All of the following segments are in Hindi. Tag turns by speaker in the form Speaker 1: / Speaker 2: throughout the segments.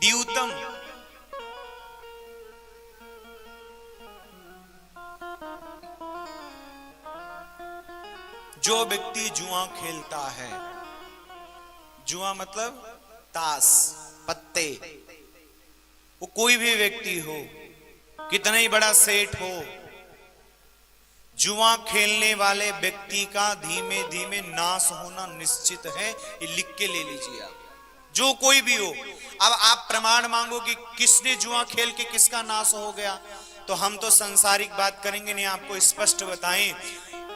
Speaker 1: द्यूतम, जो व्यक्ति जुआ खेलता है, जुआ मतलब ताश पत्ते, वो कोई भी व्यक्ति हो, कितना ही बड़ा सेठ हो, जुआ खेलने वाले व्यक्ति का धीमे धीमे नाश होना निश्चित है। ये लिख के ले लीजिए आप, जो कोई भी हो। अब आप प्रमाण मांगो कि किसने जुआ खेल के किसका नाश हो गया, तो हम तो संसारिक बात करेंगे नहीं, आपको स्पष्ट बताएं।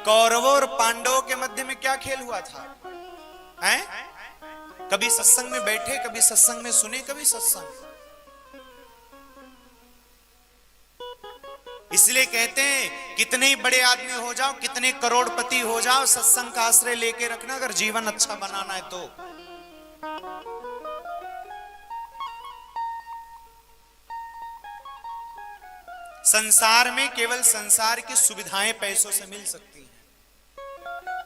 Speaker 1: कौरवों और पांडवों के मध्य में क्या खेल हुआ था? हैं? कभी सत्संग में बैठे, कभी सत्संग में सुने, कभी सत्संग। इसलिए कहते हैं कितने ही बड़े आदमी हो जाओ, कितने करोड़पति हो जाओ, सत्संग का आश्रय लेके रखना अगर जीवन अच्छा बनाना है तो। संसार में केवल संसार की सुविधाएं पैसों से मिल सकती हैं।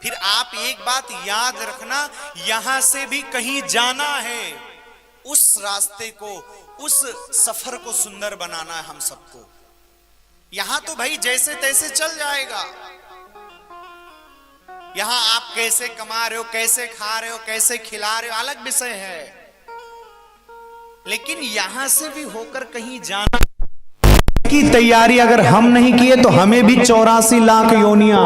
Speaker 1: फिर आप एक बात याद रखना, यहां से भी कहीं जाना है, उस रास्ते को, उस सफर को सुंदर बनाना है हम सबको। यहां तो भाई जैसे तैसे चल जाएगा, यहां आप कैसे कमा रहे हो, कैसे खा रहे हो, कैसे खिला रहे हो, अलग विषय है। लेकिन यहां से भी होकर कहीं जाना की तैयारी अगर हम नहीं किए तो हमें भी 84 लाख योनियां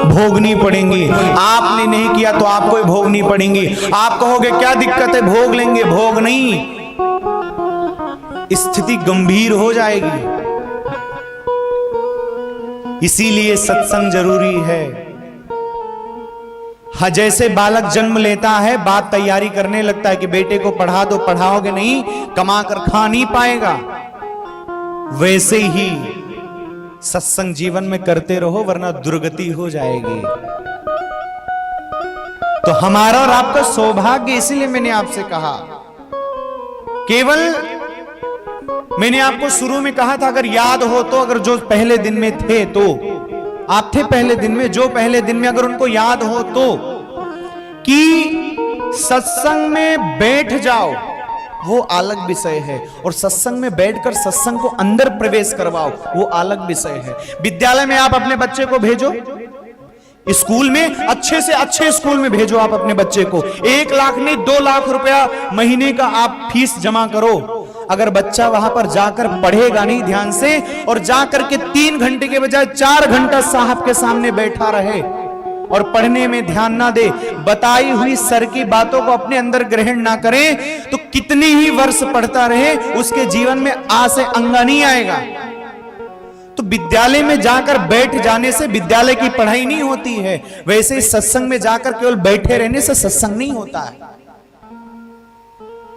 Speaker 1: भोगनी पड़ेंगी। आपने नहीं किया तो आपको ही भोगनी पड़ेंगी। आप कहोगे क्या दिक्कत है, भोग लेंगे, भोग नहीं, स्थिति गंभीर हो जाएगी। इसीलिए सत्संग जरूरी है। हाँ, जैसे बालक जन्म लेता है, बाप तैयारी करने लगता है कि बेटे को पढ़ा दो, पढ़ाओगे नहीं कमा कर खा नहीं पाएगा, वैसे ही सत्संग जीवन में करते रहो वरना दुर्गति हो जाएगी। तो हमारा और आपका सौभाग्य, इसीलिए मैंने आपसे कहा, केवल मैंने आपको शुरू में कहा था, अगर याद हो तो, अगर जो पहले दिन में थे तो आप थे पहले दिन में, जो पहले दिन में अगर उनको याद हो तो, कि सत्संग में बैठ जाओ वो अलग विषय है, और सत्संग में बैठकर सत्संग को अंदर प्रवेश करवाओ वो अलग विषय है। विद्यालय में आप अपने बच्चे को भेजो, स्कूल में अच्छे से अच्छे स्कूल में भेजो आप अपने बच्चे को, 1 लाख नहीं 2 लाख रुपया महीने का आप फीस जमा करो। अगर बच्चा वहां पर जाकर पढ़ेगा नहीं ध्यान से, और जाकर के 3 घंटे के बजाय 4 घंटा साहब के सामने बैठा रहे और पढ़ने में ध्यान ना दे, बताई हुई सर की बातों को अपने अंदर ग्रहण ना करे, तो कितनी ही वर्ष पढ़ता रहे उसके जीवन में आ से अंगा नहीं आएगा। तो विद्यालय में जाकर बैठ जाने से विद्यालय की पढ़ाई नहीं होती है, वैसे ही सत्संग में जाकर केवल बैठे रहने से सत्संग नहीं होता है।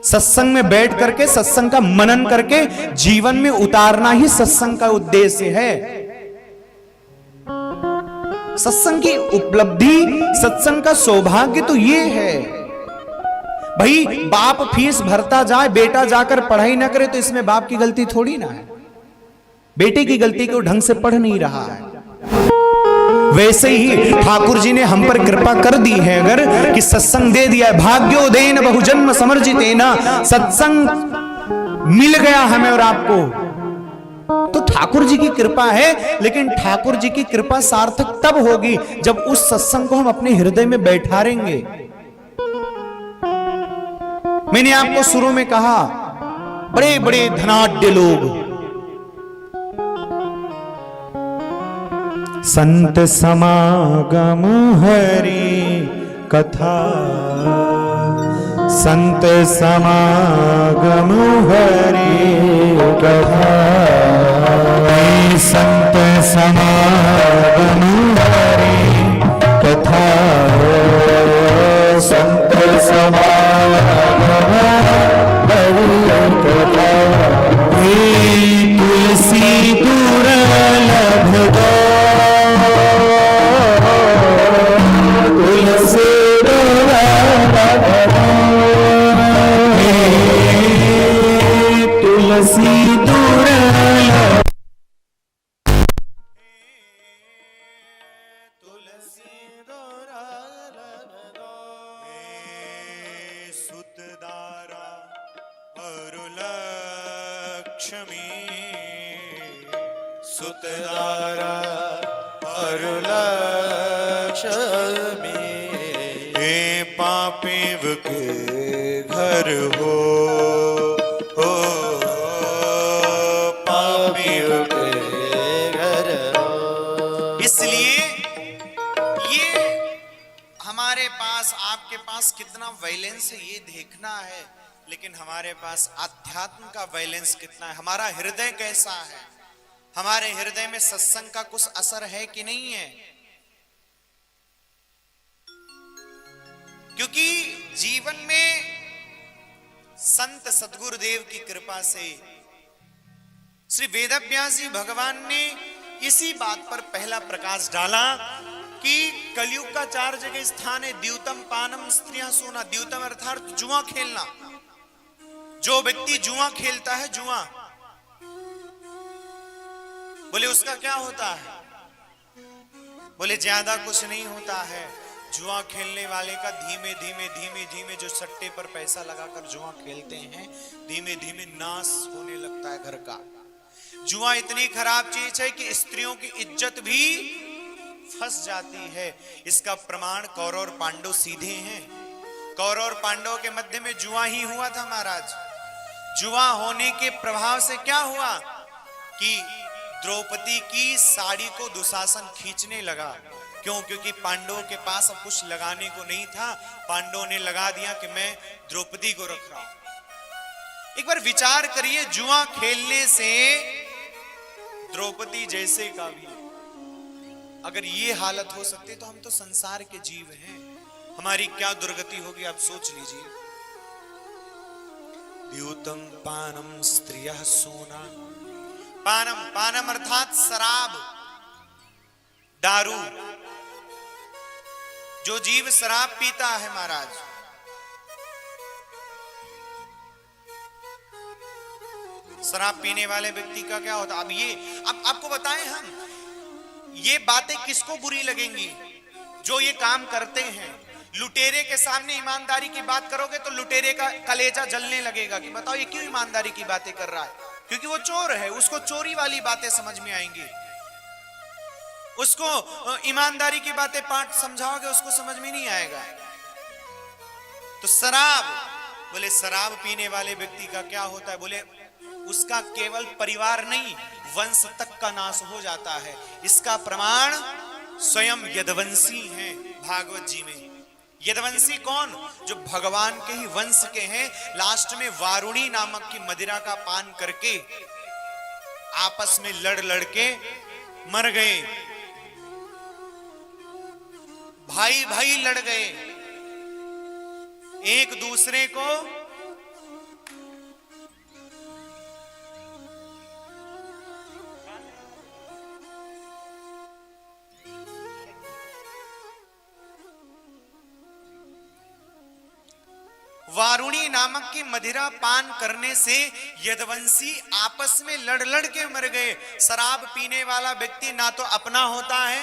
Speaker 1: सत्संग में बैठ करके सत्संग का मनन करके जीवन में उतारना ही सत्संग का उद्देश्य है। सत्संग की उपलब्धि, सत्संग का सौभाग्य तो ये है भाई, बाप फीस भरता जाए, बेटा जाकर पढ़ाई ना करे तो इसमें बाप की गलती थोड़ी ना है, बेटे की गलती को ढंग से पढ़ नहीं रहा है। वैसे ही ठाकुर जी ने हम पर कृपा कर दी है अगर, कि सत्संग दे दिया है, भाग्योदयन बहुजन्म समर्जितेना, सत्संग मिल गया हमें और आपको, तो ठाकुर जी की कृपा है। लेकिन ठाकुर जी की कृपा सार्थक तब होगी जब उस सत्संग को हम अपने हृदय में बैठारेंगे। मैंने आपको शुरू में कहा, बड़े बड़े धनाढ्य लोग, संत समागम हरि कथा, संत समागम हरि कथा, संत समागम हरि कथा, संत समागम हरि कथा, तुलसी दुर्लभ दो, तुलसी दुर्लभ दो, तुलसी दुर्लभ, तुलसी दुर्लभ दो, सुतदारा अरुला
Speaker 2: लक्ष्मी सुतदारा और लक्ष्मी हे पापीव के घर हो पापीव के घर हो।
Speaker 1: इसलिए ये हमारे पास आपके पास कितना बैलेंस है ये देखना है, लेकिन हमारे पास अध्यात्म का बैलेंस कितना है, हमारा हृदय कैसा है, हमारे हृदय में सत्संग का कुछ असर है कि नहीं है। क्योंकि जीवन में संत सद्गुरुदेव की कृपा से श्री वेदव्यास जी भगवान ने इसी बात पर पहला प्रकाश डाला कि कलयुग का 4 जगह स्थान है। द्यूतम पानम स्त्रियां सोना। द्यूतम अर्थात जुआ खेलना। जो व्यक्ति जुआ खेलता है, जुआ बोले उसका क्या होता है? बोले ज्यादा कुछ नहीं होता है। जुआ खेलने वाले का धीमे धीमे धीमे धीमे जो सट्टे पर पैसा लगाकर जुआ खेलते हैं, धीमे धीमे नाश होने लगता है घर का। जुआ इतनी खराब चीज है कि स्त्रियों की इज्जत भी फंस जाती है। इसका प्रमाण कौरव और पांडव सीधे हैं। कौरव और पांडव के मध्य में जुआ ही हुआ था महाराज। जुआ होने के प्रभाव से क्या हुआ कि द्रौपदी की साड़ी को दुशासन खींचने लगा। क्यों? क्योंकि पांडवों के पास अब कुछ लगाने को नहीं था। पांडवों ने लगा दिया कि मैं द्रौपदी को रख रहा हूं। एक बार विचार करिए, जुआ खेलने से द्रौपदी जैसे का भी अगर ये हालत हो सकती तो हम तो संसार के जीव हैं, हमारी क्या दुर्गति होगी आप सोच लीजिए। द्यूतम पानम स्त्रियः सोना। पानम, पानम अर्थात शराब, दारू। जो जीव शराब पीता है महाराज, शराब पीने वाले व्यक्ति का क्या होता? अब आपको बताएं हम, ये बातें किसको बुरी लगेंगी? जो ये काम करते हैं। लुटेरे के सामने ईमानदारी की बात करोगे तो लुटेरे का कलेजा जलने लगेगा कि बताओ ये क्यों ईमानदारी की बातें कर रहा है। क्योंकि वो चोर है, उसको चोरी वाली बातें समझ में आएंगी। उसको ईमानदारी की बातें पाठ समझाओगे उसको समझ में नहीं आएगा। तो शराब, बोले शराब पीने वाले व्यक्ति का क्या होता है? बोले उसका केवल परिवार नहीं, वंश तक का नाश हो जाता है। इसका प्रमाण स्वयं यदुवंशी हैं भागवत जी में। यदुवंशी कौन? जो भगवान के ही वंश के हैं। लास्ट में वारुणी नामक की मदिरा का पान करके आपस में लड़ के मर गए। भाई भाई लड़ गए, एक दूसरे को वारुणी नामक की मदिरा पान करने से यदुवंशी आपस में लड़ के मर गए। शराब पीने वाला व्यक्ति ना तो अपना होता है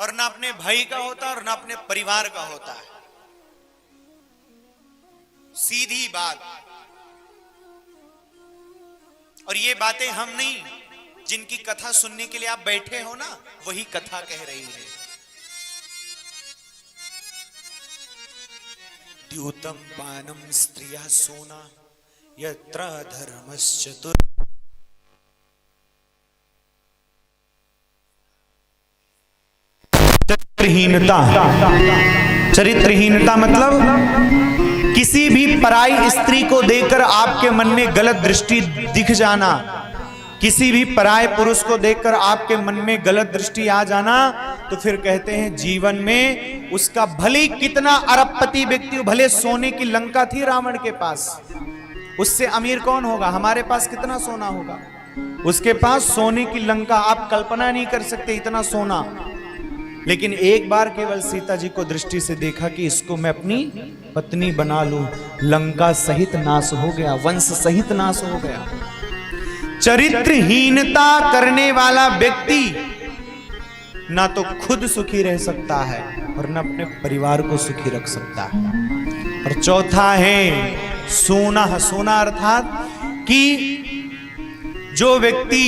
Speaker 1: और ना अपने भाई का होता है और ना अपने परिवार का होता है। सीधी बात। और ये बातें हम नहीं, जिनकी कथा सुनने के लिए आप बैठे हो ना, वही कथा कह रही है। द्यूतम पानम स्त्रियः सोना यत्र धर्मश्चतुर। चरित्रहीनता। चरित्रहीनता मतलब किसी भी पराई स्त्री को देखकर आपके मन में गलत दृष्टि दिख जाना, किसी भी पराये पुरुष को देखकर आपके मन में गलत दृष्टि आ जाना, तो फिर कहते हैं जीवन में उसका भले कितना अरबपति व्यक्ति, भले सोने की लंका थी रावण के पास, उससे अमीर कौन होगा? हमारे पास कितना सोना होगा, उसके पास सोने की लंका। आप कल्पना नहीं कर सकते इतना सोना। लेकिन एक बार केवल सीता जी को दृष्टि से देखा कि इसको मैं अपनी पत्नी बना लूं, लंका सहित नाश हो गया, वंश सहित नाश हो गया। चरित्रहीनता करने वाला व्यक्ति ना तो खुद सुखी रह सकता है और ना अपने परिवार को सुखी रख सकता है। और चौथा है सोना। सोना अर्थात कि जो व्यक्ति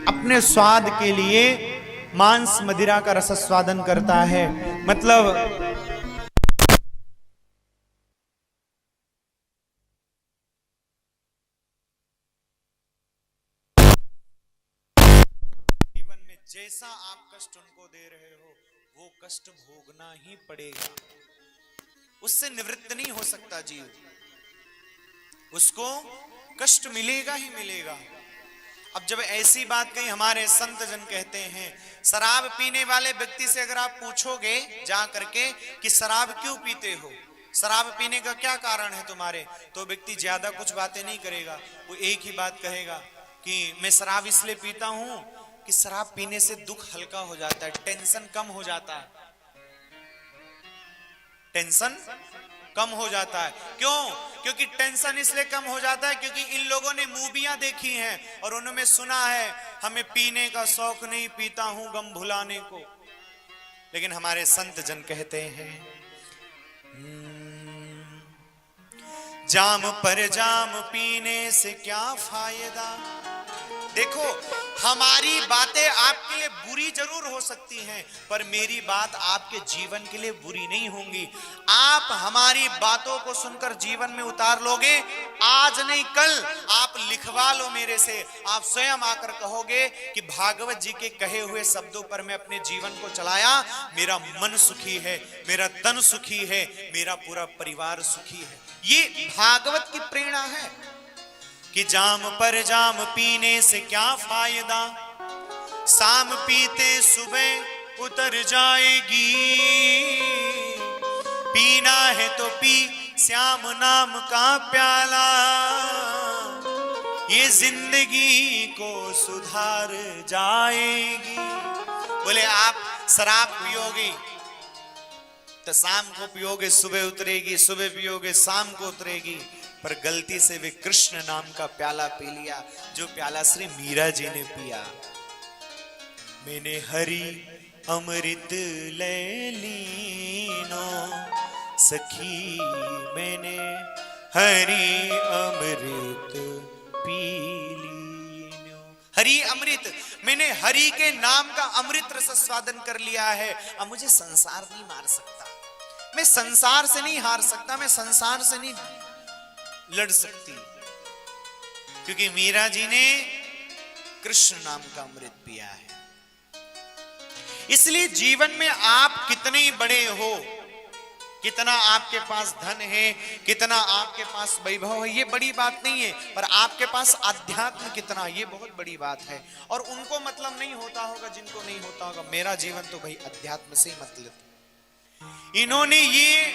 Speaker 1: अपने स्वाद के लिए मांस मदिरा का रसस्वादन करता है, मतलब जीवन में जैसा आप कष्ट उनको दे रहे हो वो कष्ट भोगना ही पड़ेगा, उससे निवृत्त नहीं हो सकता जीव, उसको कष्ट मिलेगा ही मिलेगा। अब जब ऐसी बात कही, हमारे संत जन कहते हैं, शराब पीने वाले व्यक्ति से अगर आप पूछोगे जा करके कि शराब क्यों पीते हो, शराब पीने का क्या कारण है तुम्हारे, तो व्यक्ति ज्यादा कुछ बातें नहीं करेगा, वो एक ही बात कहेगा कि मैं शराब इसलिए पीता हूं कि शराब पीने से दुख हल्का हो जाता है, टेंशन कम हो जाता है, टेंशन कम हो जाता है। क्यों? क्योंकि टेंशन इसलिए कम हो जाता है क्योंकि इन लोगों ने मूवियां देखी हैं और उन्होंने सुना है हमें पीने का शौक नहीं, पीता हूं गम भुलाने को। लेकिन हमारे संत जन कहते हैं जाम पर जाम पीने से क्या फायदा। देखो, हमारी बातें आपके लिए बुरी जरूर हो सकती हैं, पर मेरी बात आपके जीवन के लिए बुरी नहीं होंगी। आप हमारी बातों को सुनकर जीवन में उतार लोगे, आज नहीं कल आप लिखवा लो मेरे से, आप स्वयं आकर कहोगे कि भागवत जी के कहे हुए शब्दों पर मैं अपने जीवन को चलाया, मेरा मन सुखी है, मेरा तन सुखी है, मेरा पूरा परिवार सुखी है। ये भागवत की प्रेरणा है कि जाम पर जाम पीने से क्या फायदा, शाम पीते सुबह उतर जाएगी, पीना है तो पी श्याम नाम का प्याला, ये जिंदगी को सुधार जाएगी। बोले आप शराब पियोगे तो शाम को पियोगे सुबह उतरेगी, सुबह पियोगे शाम को उतरेगी, पर गलती से वे कृष्ण नाम का प्याला पी लिया, जो प्याला श्री मीरा जी ने पिया। मैंने हरि अमृत ले लीनो सखी, मैंने हरि अमृत पी लीनो। हरि अमृत, मैंने हरि के नाम का अमृत रस स्वादन कर लिया है, अब मुझे संसार नहीं मार सकता, मैं संसार से नहीं हार सकता, मैं संसार से नहीं लड़ सकती, क्योंकि मीरा जी ने कृष्ण नाम का अमृत पिया है। इसलिए जीवन में आप कितने बड़े हो, कितना आपके पास धन है, कितना आपके पास वैभव है, ये बड़ी बात नहीं है, पर आपके पास अध्यात्म कितना, ये बहुत बड़ी बात है। और उनको मतलब नहीं होता होगा जिनको नहीं होता होगा, मेरा जीवन तो भाई अध्यात्म से ही मतलब। इन्होंने ये